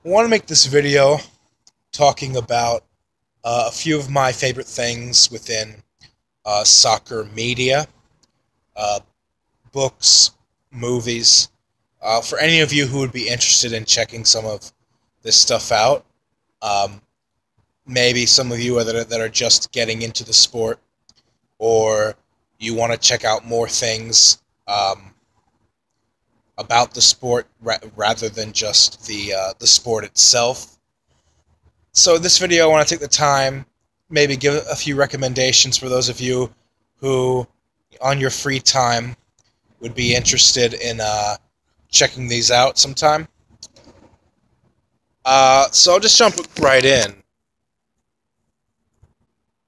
I want to make this video talking about a few of my favorite things within soccer media, uh, books, movies. For any of you who would be interested in checking some of this stuff out, um, maybe some of you that are just getting into the sport, or you want to check out more things about the sport rather than just the sport itself. So this video, I want to take the time, maybe give a few recommendations for those of you who, on your free time, would be interested in checking these out sometime. So I'll just jump right in.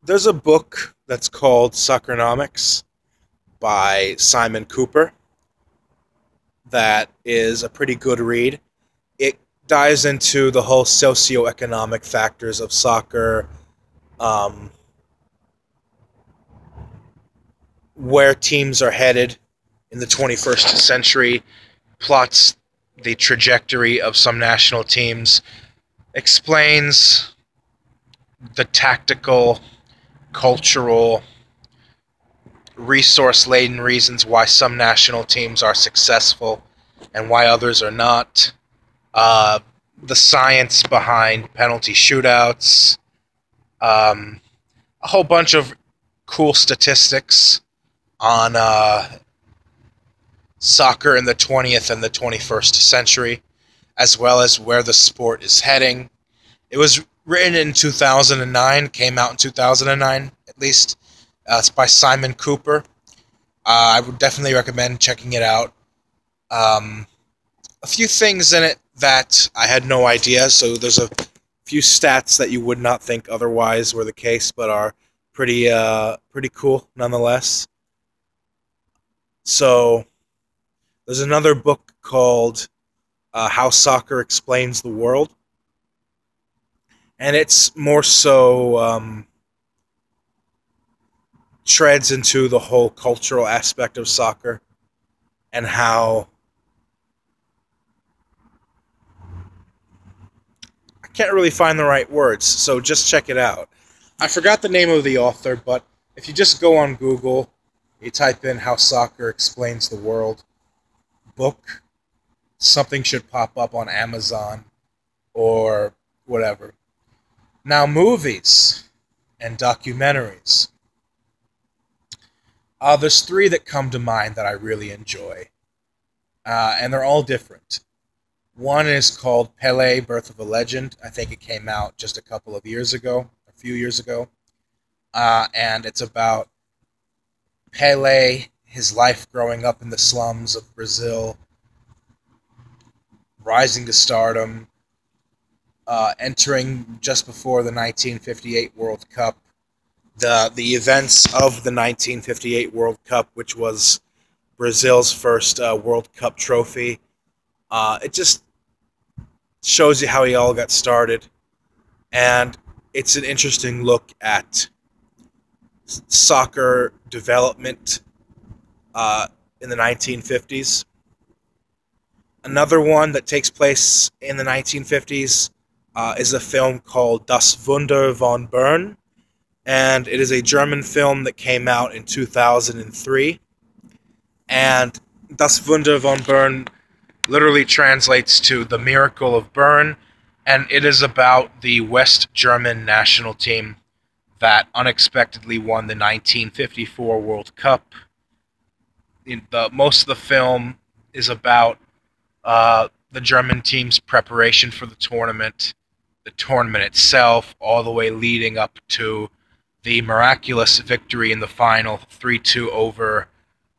There's a book that's called Soccernomics by Simon Cooper that is a pretty good read. It dives into the whole socioeconomic factors of soccer, um, where teams are headed in the 21st century, plots the trajectory of some national teams, explains the tactical, cultural, resource laden reasons why some national teams are successful and why others are not, uh, the science behind penalty shootouts, um, a whole bunch of cool statistics on soccer in the 20th and the 21st century, as well as where the sport is heading. It was written in 2009, came out in 2009 at least. It's by Simon Cooper. I would definitely recommend checking it out. Um, a few things in it that I had no idea, so there's a few stats that you would not think otherwise were the case, but are pretty cool nonetheless. So there's another book called How Soccer Explains the World, and it's more so treads into the whole cultural aspect of soccer and how I can't really find the right words, so just check it out. I forgot the name of the author, but if you just go on Google, you type in How Soccer Explains the World book, something should pop up on Amazon or whatever. Now, movies and documentaries. There's three that come to mind that I really enjoy, and they're all different. One is called Pele: Birth of a Legend. I think it came out just a couple of years ago, a few years ago, and it's about Pele, his life growing up in the slums of Brazil, rising to stardom, entering just before the 1958 World Cup, the events of the 1958 World Cup, which was Brazil's first World Cup trophy. It just shows you how he all got started, and it's an interesting look at soccer development in the 1950s. Another one that takes place in the 1950s is a film called Das Wunder von Bern, and it is a German film that came out in 2003. And Das Wunder von Bern literally translates to The Miracle of Bern, and it is about the West German national team that unexpectedly won the 1954 World Cup. Most of the film is about the German team's preparation for the tournament itself, all the way leading up to the miraculous victory in the final 3-2 over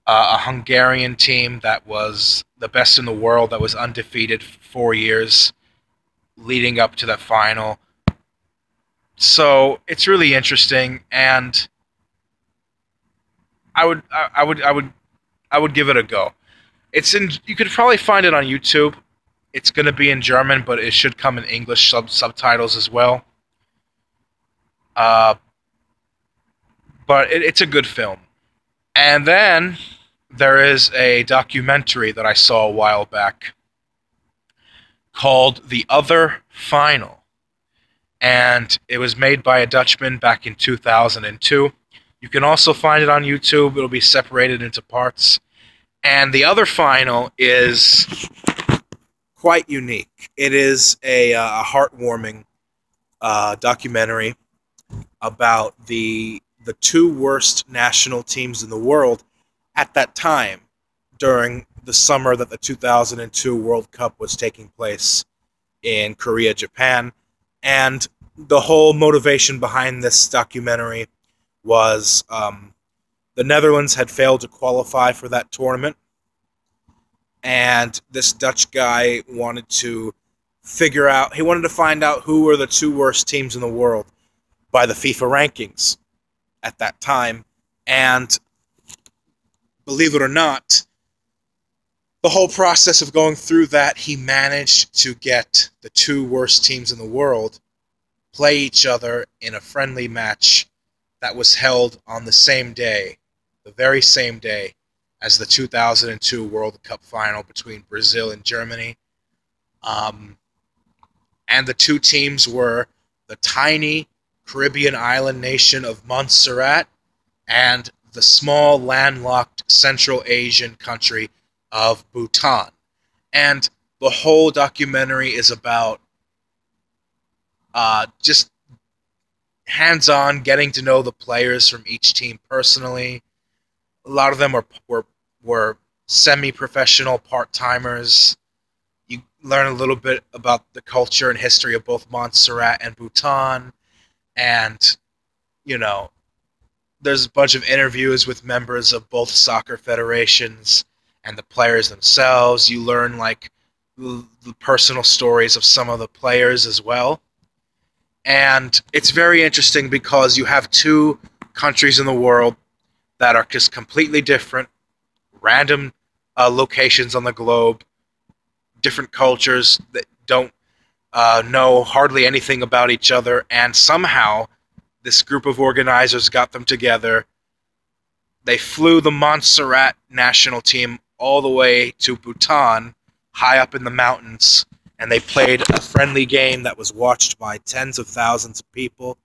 a Hungarian team that was the best in the world, that was undefeated for 4 years leading up to that final. So it's really interesting, and I would give it a go. It's in. You could probably find it on YouTube. It's going to be in German, but it should come in English subtitles as well. Uh, but it's a good film. And then there is a documentary that I saw a while back called The Other Final. And it was made by a Dutchman back in 2002. You can also find it on YouTube. It'll be separated into parts. And The Other Final is quite unique. It is a heartwarming documentary about the two worst national teams in the world at that time during the summer that the 2002 World Cup was taking place in Korea, Japan. And the whole motivation behind this documentary was the Netherlands had failed to qualify for that tournament. And this Dutch guy wanted to find out who were the two worst teams in the world by the FIFA rankings at that time. And believe it or not, the whole process of going through that, he managed to get the two worst teams in the world play each other in a friendly match that was held on the same day, the very same day as the 2002 World Cup final between Brazil and Germany. And the two teams were the tiny Caribbean island nation of Montserrat and the small landlocked Central Asian country of Bhutan. And the whole documentary is about just hands-on getting to know the players from each team personally. A lot of them were semi-professional part-timers. You learn a little bit about the culture and history of both Montserrat and Bhutan. And, you know, there's a bunch of interviews with members of both soccer federations and the players themselves. You learn, like, the personal stories of some of the players as well. And it's very interesting because you have two countries in the world that are just completely different, random locations on the globe, different cultures that don't know hardly anything about each other, and somehow this group of organizers got them together. They flew the Montserrat national team all the way to Bhutan, high up in the mountains, and they played a friendly game that was watched by tens of thousands of people.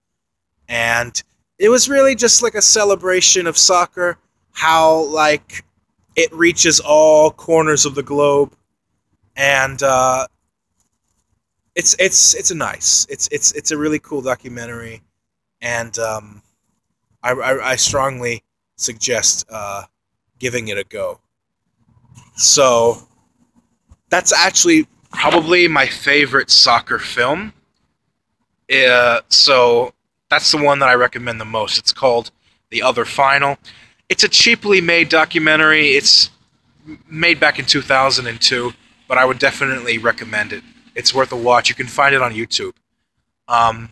And it was really just like a celebration of soccer, how, like, it reaches all corners of the globe. And it's a really cool documentary, and I strongly suggest giving it a go. So that's actually probably my favorite soccer film. So that's the one that I recommend the most. It's called The Other Final. It's a cheaply made documentary. It's made back in 2002, but I would definitely recommend it. It's worth a watch. You can find it on YouTube. And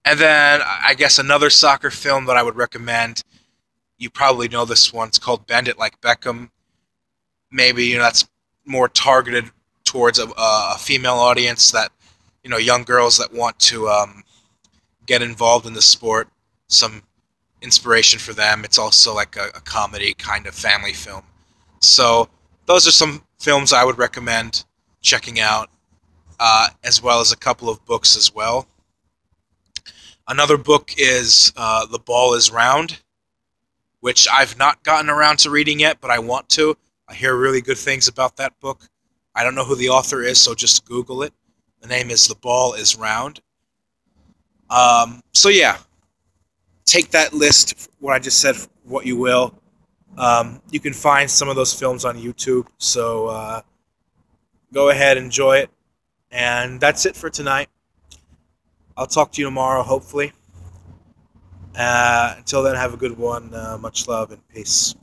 then I guess another soccer film that I would recommend, you probably know this one. It's called Bend It Like Beckham. Maybe, you know, that's more targeted towards a female audience, that, you know, young girls that want to get involved in the sport. Some inspiration for them. It's also like a comedy kind of family film. So those are some films I would recommend checking out, as well as a couple of books as well. Another book is The Ball is Round, which I've not gotten around to reading yet, but I want to. I hear really good things about that book. I don't know who the author is, so just Google it. The name is The Ball is Round. So yeah, take that list, what I just said, what you will. You can find some of those films on YouTube, so go ahead, enjoy it. And that's it for tonight. I'll talk to you tomorrow, hopefully. Until then, have a good one. Much love and peace.